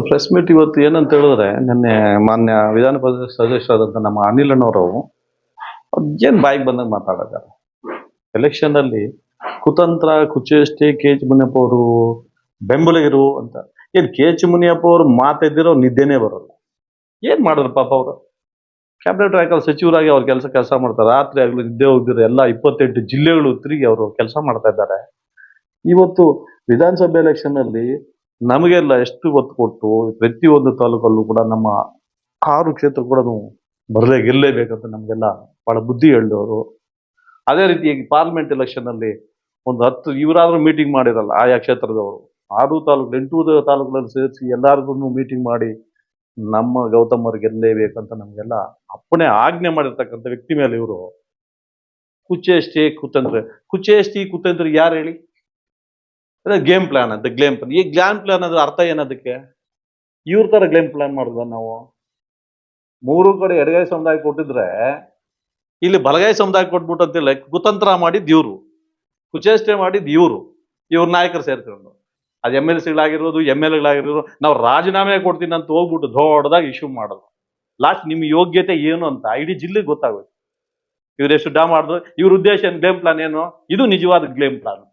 Press meet ಇವತ್ತು ಏನಂತ ಹೇಳಿದ್ರೆ ನಿನ್ನೆ ಮಾನ್ಯ ವಿಧಾನ ಪರಿಷತ್ ಸದಸ್ಯರಾದಂಥ ನಮ್ಮ ಅನಿಲ್ ಅಣ್ಣವರು ಏನ್ ಬಾಯಿಗೆ ಬಂದಂಗೆ ಮಾತಾಡಿದ್ದಾರೆ. ಎಲೆಕ್ಷನ್ ಅಲ್ಲಿ ಕುತಂತ್ರ ಕುಚೇಷ್ಟೆ ಕೆ.ಎಚ್. ಮುನಿಯಪ್ಪ ಅವರು ಬೆಂಬಲಿಗರು ಅಂತ. ಏನ್ ಕೆ.ಎಚ್. ಮುನಿಯಪ್ಪ ಅವರು ಮಾತಾಡಿರೋ ನಿದ್ದೆನೇ ಬರೋಲ್ಲ. ಏನ್ ಮಾಡಿದ್ರು ಪಾಪ ಅವರು ಕ್ಯಾಬಿನೆಟ್ ರಾಯಕಲ್ ಸಚಿವರಾಗಿ ಅವ್ರ ಕೆಲಸ ಮಾಡ್ತಾರೆ. ರಾತ್ರಿ ಆಗಲಿ ನಿದ್ದೆ ಹೋಗಿದ್ರೆ ಎಲ್ಲ 28 ಜಿಲ್ಲೆಗಳು ತಿರುಗಿ ಅವರು ಕೆಲಸ ಮಾಡ್ತಾ ಇದ್ದಾರೆ. ಇವತ್ತು ವಿಧಾನಸಭೆ ಎಲೆಕ್ಷನ್ ಅಲ್ಲಿ ನಮಗೆಲ್ಲ ಎಷ್ಟು ಒತ್ತು ಕೊಟ್ಟು ಪ್ರತಿಯೊಂದು ತಾಲೂಕಲ್ಲೂ ಕೂಡ ನಮ್ಮ 6 ಕ್ಷೇತ್ರ ಕೂಡ ಬರಲೇ ಗೆಲ್ಲೇಬೇಕಂತ ನಮಗೆಲ್ಲ ಬಹಳ ಬುದ್ಧಿ ಹೇಳಿದವರು. ಅದೇ ರೀತಿಯಾಗಿ ಪಾರ್ಲಿಮೆಂಟ್ ಎಲೆಕ್ಷನ್ ಅಲ್ಲಿ ಒಂದು 10 ಇವರಾದ್ರೂ ಮೀಟಿಂಗ್ ಮಾಡಿರಲ್ಲ ಆಯಾ ಕ್ಷೇತ್ರದವರು. 6 ತಾಲೂಕು 8 ತಾಲೂಕುಗಳಲ್ಲಿ ಸೇರಿಸಿ ಎಲ್ಲಾರ್ಗು ಮೀಟಿಂಗ್ ಮಾಡಿ ನಮ್ಮ ಗೌತಮ್ ಅವ್ರಿಗೆ ಗೆಲ್ಲೇಬೇಕಂತ ನಮಗೆಲ್ಲ ಅಪ್ಪಣೆ ಆಜ್ಞೆ ಮಾಡಿರ್ತಕ್ಕಂಥ ವ್ಯಕ್ತಿ ಮೇಲೆ ಇವರು ಕುಚೇಷ್ಟೆ ಕುತಂತ್ರ ಯಾರು ಹೇಳಿ? ಗೇಮ್ ಪ್ಲಾನ್ ಅಂತ ಗ್ಲೇಮ್ ಪ್ಲಾನ್. ಈ ಗ್ಲೇಮ್ ಪ್ಲಾನ್ ಅದ್ರ ಅರ್ಥ ಏನದಕ್ಕೆ? ಇವ್ರ ತರ ಗ್ಲೇಮ್ ಪ್ಲಾನ್ ಮಾಡಿದ್ವ ನಾವು? 3 ಕಡೆ ಎಡಗೈ ಸಮುದಾಯ ಕೊಟ್ಟಿದ್ರೆ ಇಲ್ಲಿ ಬಲಗೈ ಸಮುದಾಯ ಕೊಟ್ಬಿಟ್ಟು ಅಂತಿಲ್ಲ. ಕುತಂತ್ರ ಮಾಡಿದ್ ಇವ್ರು, ಕುಚೇಷ್ಟೆ ಮಾಡಿದ್ ಇವ್ರ ನಾಯಕರು ಸೇರ್ಕೊಂಡು. ಅದು MLCಗಳಾಗಿರೋದು MLAಗಳಾಗಿರೋದು ನಾವು ರಾಜೀನಾಮೆ ಕೊಡ್ತೀನಿ ಅಂತ ಹೋಗ್ಬಿಟ್ಟು ದೊಡ್ಡದಾಗಿ ಇಶ್ಯೂ ಮಾಡೋದು. ಲಾಸ್ಟ್ ನಿಮ್ ಯೋಗ್ಯತೆ ಏನು ಅಂತ ಇಡೀ ಜಿಲ್ಲೆಗೆ ಗೊತ್ತಾಗುತ್ತೆ. ಇವ್ರೆಷ್ಟು ಡ್ಯಾಮ್ ಮಾಡಿದ್ರು. ಇವ್ರ ಉದ್ದೇಶ ಗ್ಲೇಮ್ ಪ್ಲಾನ್ ಏನು? ಇದು ನಿಜವಾದ ಗ್ಲೇಮ್ ಪ್ಲಾನ್.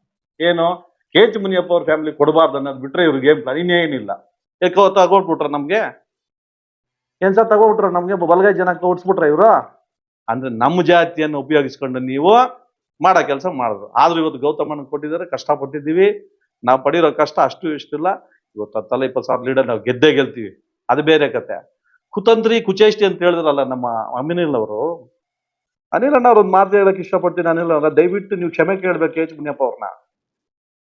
ಏನು? ಕೆ.ಎಚ್. ಮುನಿಯಪ್ಪ ಅವ್ರ ಫ್ಯಾಮಿಲಿ ಕೊಡಬಾರ್ದು ಅನ್ನೋದು ಬಿಟ್ರೆ ಇವ್ರ ಗೇಮ್ ಪ್ಲಾನ್ ಇನ್ನೇನಿಲ್ಲ. ಯಾಕೋ ತಗೊಟ್ಬಿಟ್ರ ನಮ್ಗೆ ಏನ್ಸ ತಗೊಬಿಟ್ರ ನಮ್ಗೆ ಬಲಗೈ ಜನ ಓಡಿಸ್ಬಿಟ್ರ ಇವ್ರು. ಅಂದ್ರೆ ನಮ್ಮ ಜಾತಿಯನ್ನು ಉಪಯೋಗಿಸ್ಕೊಂಡು ನೀವು ಮಾಡೋ ಕೆಲಸ ಮಾಡಿದ್ರು. ಆದ್ರೂ ಇವತ್ತು ಗೌತಮನ ಕೊಟ್ಟಿದ್ದಾರೆ, ಕಷ್ಟಪಟ್ಟಿದ್ದೀವಿ. ನಾವು ಪಡಿರೋ ಕಷ್ಟ ಅಷ್ಟು ಇಷ್ಟಿಲ್ಲ. ಇವತ್ತು 20,000 ಲೀಡರ್ ನಾವು ಗೆದ್ದೇ ಗೆಲ್ತೀವಿ. ಅದು ಬೇರೆ ಕತೆ. ಕುಚೇಷ್ಟಿ ಅಂತ ಹೇಳಿದ್ರಲ್ಲ ನಮ್ಮ ಅನಿಲ್ ಅವರು. ಅನಿಲ್ ಅಣ್ಣ ಅವ್ರ ಒಂದು ಮಾತು ಹೇಳಕ್ ಇಷ್ಟಪಡ್ತೀನಿ. ಅನಿಲ್ ಅವ್ರ ದಯವಿಟ್ಟು ನೀವು ಕ್ಷಮೆ ಕೇಳ್ಬೇಕು ಕೆ.ಎಚ್. ಮುನಿಯಪ್ಪ ಅವ್ರನ್ನ.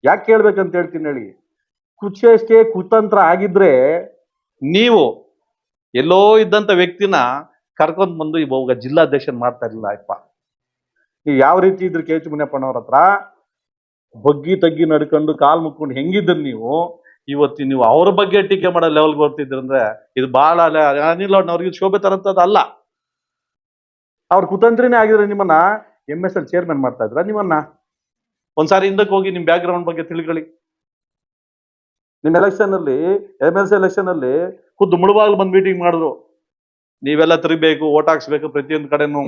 ಯಾಕೆ ಕೇಳ್ಬೇಕಂತ ಹೇಳ್ತೀನಿ ಹೇಳಿ. ಕುಚೇಷ್ಟೆ ಕುತಂತ್ರ ಆಗಿದ್ರೆ ನೀವು ಎಲ್ಲೋ ಇದ್ದಂತ ವ್ಯಕ್ತಿನ ಕರ್ಕೊಂಡ್ ಬಂದು ಇವಾಗ ಜಿಲ್ಲಾಧ್ಯಕ್ಷನ್ ಮಾಡ್ತಾ ಇರ್ಲಿಲ್ಲ ಅಪ್ಪ. ನೀವು ಯಾವ ರೀತಿ ಇದ್ರಿ ಕೆ.ಎಚ್. ಮುನಿಯಪ್ಪನವ್ರ ಹತ್ರ ಬಗ್ಗಿ ತಗ್ಗಿ ನಡ್ಕೊಂಡು ಕಾಲ್ ಮುಕ್ಕೊಂಡು ಹೆಂಗಿದ್ರಿ ನೀವು, ಇವತ್ತು ನೀವು ಅವ್ರ ಬಗ್ಗೆ ಟೀಕೆ ಮಾಡೋ ಲೆವೆಲ್ಗೆ ಬರ್ತಿದ್ರಂದ್ರೆ ಇದು ಬಹಳ ಅನಿಲ್ ಅವ್ರಿಗೆ ಶೋಭೆ ತರಂತದ್ದು ಅಲ್ಲ. ಅವ್ರ ಕುತಂತ್ರಿನೇ ಆಗಿದ್ರೆ ನಿಮ್ಮನ್ನ MSL ಚೇರ್ಮನ್ ಮಾಡ್ತಾ ಇದ್ರ? ನಿಮ್ಮನ್ನ ಒಂದ್ಸಾರಿ ಹಿಂದಕ್ಕೆ ಹೋಗಿ ನಿಮ್ ಬ್ಯಾಕ್ ಗ್ರೌಂಡ್ ಬಗ್ಗೆ ತಿಳ್ಕೊಳ್ಳಿ. ನಿಮ್ ಎಲೆಕ್ಷನ್ ಅಲ್ಲಿ MLC ಎಲೆಕ್ಷನ್ ಅಲ್ಲಿ ಖುದ್ದು ಮುಳುಬಾಗ್ಲು ಬಂದ್ ಮೀಟಿಂಗ್ ಮಾಡಿದ್ರು. ನೀವೆಲ್ಲ ತಿರುಗಬೇಕು, ಓಟ್ ಹಾಕ್ಸ್ಬೇಕು, ಪ್ರತಿಯೊಂದು ಕಡೆನೂ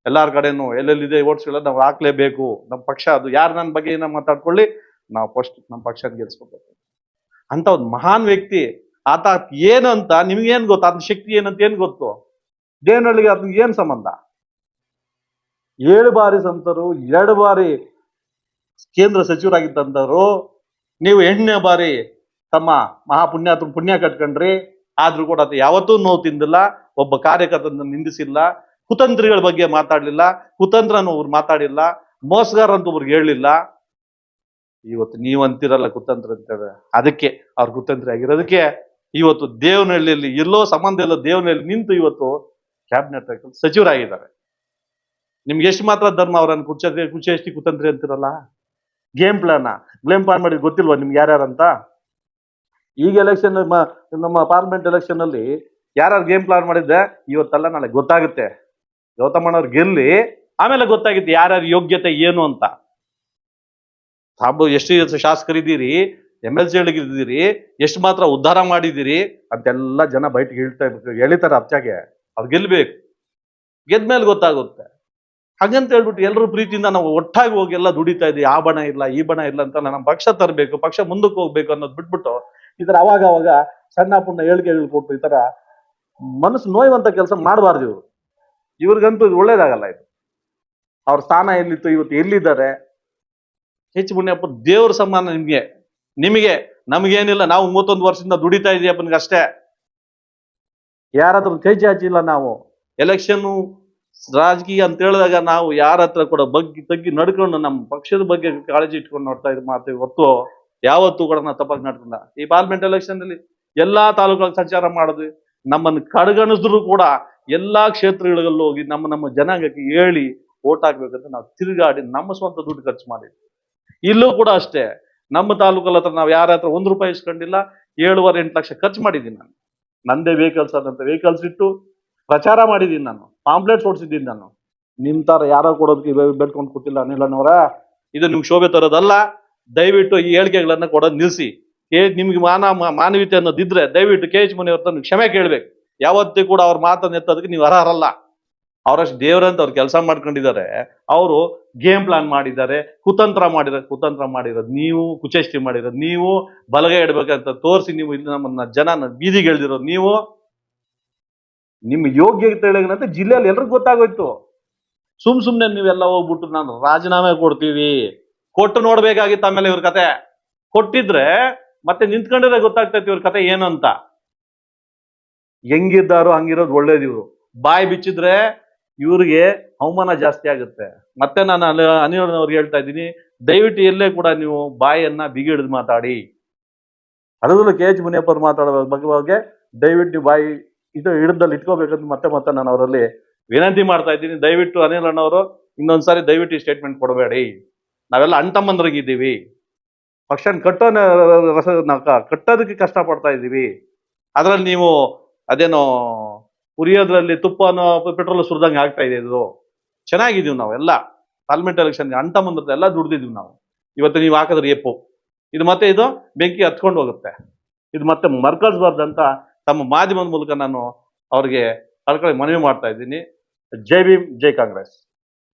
ಎಲ್ಲಾರ ಕಡೆನೂ ಎಲ್ಲೆಲ್ಲಿದೆ ಓಟ್ಸ್ಗಳ ನಾವು ಹಾಕ್ಲೇಬೇಕು. ನಮ್ಮ ಪಕ್ಷ ಅದು. ಯಾರು ನನ್ನ ಬಗ್ಗೆ ಏನೋ ಮಾತಾಡ್ಕೊಳ್ಳಿ, ನಾವು ಫಸ್ಟ್ ನಮ್ಮ ಪಕ್ಷ ಗೆಲ್ಸ್ಕೋಬೇಕು ಅಂತ ಒಂದು ಮಹಾನ್ ವ್ಯಕ್ತಿ. ಆತ ಏನು ಅಂತ ನಿಮ್ಗೇನ್ ಗೊತ್ತು? ಅದ್ ಶಕ್ತಿ ಏನಂತ ಏನ್ ಗೊತ್ತು? ದೇವನಹಳ್ಳಿಗೆ ಅದ್ ಏನ್ ಸಂಬಂಧ? 7 ಬಾರಿ ಸಂತರು, 2 ಬಾರಿ ಕೇಂದ್ರ ಸಚಿವರಾಗಿದ್ದಂಥವ್ರು. ನೀವು 8ನೇ ಬಾರಿ ತಮ್ಮ ಪುಣ್ಯ ಕಟ್ಕೊಂಡ್ರಿ. ಆದ್ರೂ ಕೂಡ ಅದು ಯಾವತ್ತೂ ನೋವು ತಿಂದಿಲ್ಲ. ಒಬ್ಬ ಕಾರ್ಯಕರ್ತನ ನಿಂದಿಸಿಲ್ಲ. ಕುತಂತ್ರಿಗಳ ಬಗ್ಗೆ ಮಾತಾಡ್ಲಿಲ್ಲ. ಕುತಂತ್ರನು ಅವ್ರು ಮಾತಾಡಿಲ್ಲ. ಮೋಸಗಾರ ಅಂತ ಒಬ್ರಿಗೆ ಹೇಳಿಲ್ಲ. ಇವತ್ತು ನೀವು ಅಂತಿರಲ್ಲ ಕುತಂತ್ರ ಅಂತ, ಅದಕ್ಕೆ ಅವ್ರ ಕುತಂತ್ರಿ ಆಗಿರೋದಕ್ಕೆ ಇವತ್ತು ದೇವನಹಳ್ಳಿಯಲ್ಲಿ ಎಲ್ಲೋ ಸಂಬಂಧ ಇಲ್ಲ ದೇವನಹಳ್ಳಿ ನಿಂತು ಇವತ್ತು ಕ್ಯಾಬಿನೆಟ್ ಸಚಿವರಾಗಿದ್ದಾರೆ. ನಿಮ್ಗೆ ಎಷ್ಟು ಮಾತ್ರ ಧರ್ಮ ಅವ್ರನ್ನ ಕುಚೇಷ್ಟಿ ಕುತಂತ್ರಿ ಅಂತಿರಲ್ಲ? ಗ್ಲೇಮ್ ಪ್ಲಾನ್ ಮಾಡಿದ್ ಗೊತ್ತಿಲ್ವಾ ನಿಮ್ಗೆ ಯಾರ್ಯಾರಂತ? ಈಗ ಎಲೆಕ್ಷನ್ ನಮ್ಮ ಪಾರ್ಲಿಮೆಂಟ್ ಎಲೆಕ್ಷನ್ ಅಲ್ಲಿ ಯಾರು ಗೇಮ್ ಪ್ಲಾನ್ ಮಾಡಿದ್ದೆ ಇವತ್ತಲ್ಲ ನಾಳೆ ಗೊತ್ತಾಗುತ್ತೆ. ಗೌತಮಣ್ಣವ್ರು ಗೆಲ್ಲಿ ಆಮೇಲೆ ಗೊತ್ತಾಗುತ್ತೆ ಯಾರ್ಯಾರ ಯೋಗ್ಯತೆ ಏನು ಅಂತ. ಎಷ್ಟು ಶಾಸಕರಿದ್ದೀರಿ, MLCಗಳಿದ್ದೀರಿ, ಎಷ್ಟು ಮಾತ್ರ ಉದ್ಧಾರ ಮಾಡಿದ್ದೀರಿ ಅಂತೆಲ್ಲ ಜನ ಬಯಟಿಗೆ ಎಳಿತಾರೆ. ಅರ್ಚಾಗೆ ಅವ್ರು ಗೆಲ್ಬೇಕು. ಗೆದ್ಮೇಲೆ ಗೊತ್ತಾಗುತ್ತೆ. ಹಾಗಂತ ಹೇಳ್ಬಿಟ್ಟು ಎಲ್ಲರೂ ಪ್ರೀತಿಯಿಂದ ನಾವು ಒಟ್ಟಾಗಿ ಹೋಗಿ ಎಲ್ಲ ದುಡಿತಾ ಇದ್ವಿ. ಆ ಬಣ ಇಲ್ಲ ಈ ಬಣ ಇಲ್ಲ ಅಂತ ನಮ್ಮ ಪಕ್ಷ ತರಬೇಕು, ಪಕ್ಷ ಮುಂದಕ್ಕೆ ಹೋಗ್ಬೇಕು ಅನ್ನೋದು ಬಿಟ್ಬಿಟ್ಟು ಈ ತರ ಅವಾಗ ಸಣ್ಣ ಪುಣ್ಣ ಹೇಳಿಕೆಗಳು ಕೊಟ್ಟು ಈ ತರ ಮನಸ್ಸು ನೋಯುವಂತ ಕೆಲಸ ಮಾಡಬಾರ್ದು ಇವ್ರು. ಇವ್ರಿಗಂತೂ ಇದು ಒಳ್ಳೇದಾಗಲ್ಲ. ಇದು ಅವ್ರ ಸ್ಥಾನ ಎಲ್ಲಿತ್ತು, ಇವತ್ತು ಎಲ್ಲಿದ್ದಾರೆ? ಕೆ.ಎಚ್. ಮುನಿಯಪ್ಪ ದೇವ್ರ ಸಮಾನ ನಿಮಗೆ ನಮಗೇನಿಲ್ಲ. ನಾವು 31 ವರ್ಷದಿಂದ ದುಡಿತಾ ಇದೀವಿ ಅಪ್ಪನಿಗೆ ಅಷ್ಟೇ. ಯಾರಾದ್ರೂ ಕೈ ಚಾಚಿಲ್ಲ ನಾವು. ಎಲೆಕ್ಷನ್ ರಾಜಕೀಯ ಅಂತ ಹೇಳಿದಾಗ ನಾವು ಯಾರ ಹತ್ರ ಕೂಡ ಬಗ್ಗಿ ತಗ್ಗಿ ನಡ್ಕೊಂಡು ನಮ್ಮ ಪಕ್ಷದ ಬಗ್ಗೆ ಕಾಳಜಿ ಇಟ್ಕೊಂಡು ನೋಡ್ತಾ ಇದ್ ಮಾಡ್ತೀವಿ ಹೊತ್ತು ಯಾವತ್ತೂ ಕೂಡ ನಾವು ತಪ್ಪಾಗಿ ನಡ್ಕೊಂಡ. ಈ ಪಾರ್ಲಿಮೆಂಟ್ ಎಲೆಕ್ಷನ್ ಅಲ್ಲಿ ಎಲ್ಲಾ ತಾಲೂಕುಗಳಿಗೆ ಸಂಚಾರ ಮಾಡಿದ್ವಿ. ನಮ್ಮನ್ನು ಕಡೆಗಣಿಸಿದ್ರು ಕೂಡ ಎಲ್ಲಾ ಕ್ಷೇತ್ರಗಳಲ್ಲೂ ಹೋಗಿ ನಮ್ಮ ಜನಾಂಗಕ್ಕೆ ಹೇಳಿ ಓಟ್ ಹಾಕ್ಬೇಕಂತ ನಾವು ತಿರುಗಾಡಿ ನಮ್ಮ ಸ್ವಂತ ದುಡ್ಡು ಖರ್ಚು ಮಾಡಿದ್ವಿ. ಇಲ್ಲೂ ಕೂಡ ಅಷ್ಟೇ. ನಮ್ಮ ತಾಲೂಕಲ್ಲ ಹತ್ರ ನಾವು ಯಾರ ಹತ್ರ 1 ರೂಪಾಯಿ ಇಸ್ಕೊಂಡಿಲ್ಲ. 7.5-8 ಲಕ್ಷ ಖರ್ಚು ಮಾಡಿದ್ದೀನಿ ನಾನು. ನಂದೇ ವೆಹಿಕಲ್ಸ್ ಅದಂತ ವೆಹಿಕಲ್ಸ್ ಇಟ್ಟು ಪ್ರಚಾರ ಮಾಡಿದ್ದೀನಿ. ನಾನು ಪಾಂಪ್ಲೆಟ್ಸ್ ಓಡಿಸಿದ್ದೀನಿ. ನಾನು ನಿಮ್ ತರ ಯಾರೋ ಕೊಡೋದಕ್ಕೆ ಬೇಡ್ಕೊಂಡು ಕೂತಿಲ್ಲ ಅನಿಲ್ ಅಣ್ಣವ್ರ. ಇದು ನಿಮ್ಗೆ ಶೋಭೆ ತರೋದಲ್ಲ. ದಯವಿಟ್ಟು ಈ ಹೇಳಿಕೆಗಳನ್ನ ಕೊಡೋದು ನಿಲ್ಸಿ. ನಿಮ್ಗೆ ಮಾನವೀಯತೆ ಅನ್ನೋದಿದ್ರೆ ದಯವಿಟ್ಟು ಕೆ ಎಚ್ ಮುನಿಯವ್ರ ಕ್ಷಮೆ ಕೇಳ್ಬೇಕು. ಯಾವತ್ತೂ ಕೂಡ ಅವ್ರ ಮಾತನ್ನ ಎತ್ತೋದಕ್ಕೆ ನೀವು ಅರ್ಹರಲ್ಲ. ಅವರಷ್ಟು ದೇವರಂತ ಅವ್ರು ಕೆಲಸ ಮಾಡ್ಕೊಂಡಿದ್ದಾರೆ. ಅವರು ಗೇಮ್ ಪ್ಲಾನ್ ಮಾಡಿದ್ದಾರೆ, ಕುತಂತ್ರ ಮಾಡಿರೋದು ನೀವು, ಕುಚೇಷ್ಟಿ ಮಾಡಿರೋದು ನೀವು, ಬಲಗೈ ಇಡ್ಬೇಕಂತ ತೋರಿಸಿ ನೀವು ಇಲ್ಲಿ ನಮ್ಮನ್ನ ಜನನ ಬೀದಿಗೆ ಎಳ್ದಿರೋದು ನೀವು. ನಿಮ್ಮ ಯೋಗ್ಯತೆ ಅಂತ ಜಿಲ್ಲೆಯಲ್ಲಿ ಎಲ್ರಿಗೂ ಗೊತ್ತಾಗೋಯ್ತು. ಸುಮ್ನೆ ನೀವೆಲ್ಲ ಹೋಗ್ಬಿಟ್ಟು ನಾನು ರಾಜೀನಾಮೆ ಕೊಡ್ತೀವಿ, ಕೊಟ್ಟು ನೋಡ್ಬೇಕಾಗಿತ್ತು ಆಮೇಲೆ ಇವ್ರ ಕತೆ. ಕೊಟ್ಟಿದ್ರೆ ಮತ್ತೆ ನಿಂತ್ಕೊಂಡಿದ್ರೆ ಗೊತ್ತಾಗ್ತೈತಿ ಇವ್ರ ಕತೆ ಏನು ಅಂತ. ಹೆಂಗಿದ್ದಾರೋ ಹಂಗಿರೋದು ಒಳ್ಳೇದು. ಇವ್ರು ಬಾಯಿ ಬಿಚ್ಚಿದ್ರೆ ಇವ್ರಿಗೆ ಅವಮಾನ ಜಾಸ್ತಿ ಆಗುತ್ತೆ. ಮತ್ತೆ ನಾನು ಅನಿಲ್ನವ್ರಿಗೆ ಹೇಳ್ತಾ ಇದ್ದೀನಿ, ದಯವಿಟ್ಟು ಎಲ್ಲೇ ಕೂಡ ನೀವು ಬಾಯಿಯನ್ನ ಬಿಗಿಡಿದು ಮಾತಾಡಿ. ಅದರಲ್ಲೂ ಕೆ ಎಚ್ ಮುನಿಯಪ್ಪ ಅವ್ರು ಮಾತಾಡೋ ಬಗ್ಗೆ ದಯವಿಟ್ಟು ನೀವು ಬಾಯಿ ಹಿಡಿದಲ್ಲಿ ಇಟ್ಕೋಬೇಕಂತ ಮತ್ತೆ ನಾನು ಅವರಲ್ಲಿ ವಿನಂತಿ ಮಾಡ್ತಾ ಇದ್ದೀನಿ. ದಯವಿಟ್ಟು ಅನಿಲ್ ಅಣ್ಣವರು ಇನ್ನೊಂದ್ಸಾರಿ ದಯವಿಟ್ಟು ಈ ಸ್ಟೇಟ್ಮೆಂಟ್ ಕೊಡಬೇಡಿ. ನಾವೆಲ್ಲ ಅಣ್ತಮ್ಮಂದ್ರಿಗಿದ್ದೀವಿ. ಪಕ್ಷ ಕಟ್ಟೋದಕ್ಕೆ ಕಷ್ಟ ಪಡ್ತಾ ಇದ್ದೀವಿ. ಅದ್ರಲ್ಲಿ ನೀವು ಅದೇನೋ ಉರಿಯೋದ್ರಲ್ಲಿ ತುಪ್ಪನೋ ಪೆಟ್ರೋಲ್ ಸುರಿದಂಗೆ ಆಗ್ತಾ ಇದೆ. ಇದು ಚೆನ್ನಾಗಿದೀವಿ ನಾವೆಲ್ಲ ಪಾರ್ಲಿಮೆಂಟ್ ಎಲೆಕ್ಷನ್ಗೆ ಅಣ್ತಮ್ಮಂದ್ರ ಎಲ್ಲ ದುಡ್ದಿದೀವಿ ನಾವು. ಇವತ್ತು ನೀವು ಹಾಕಿದ್ರೆ ಎಪ್ಪು ಇದು ಮತ್ತೆ ಇದು ಬೆಂಕಿ ಹತ್ಕೊಂಡು ಹೋಗುತ್ತೆ. ಇದು ಮತ್ತೆ ಮರ್ಕಳಿಸ್ಬಾರ್ದಂತ ತಮ್ಮ ಮಾಧ್ಯಮದ ಮೂಲಕ ನಾನು ಅವ್ರಿಗೆ ಕಳ್ಕಳಿ ಮನವಿ ಮಾಡ್ತಾ ಇದ್ದೀನಿ. ಜೈ ಭೀಮ್, ಜೈ ಕಾಂಗ್ರೆಸ್.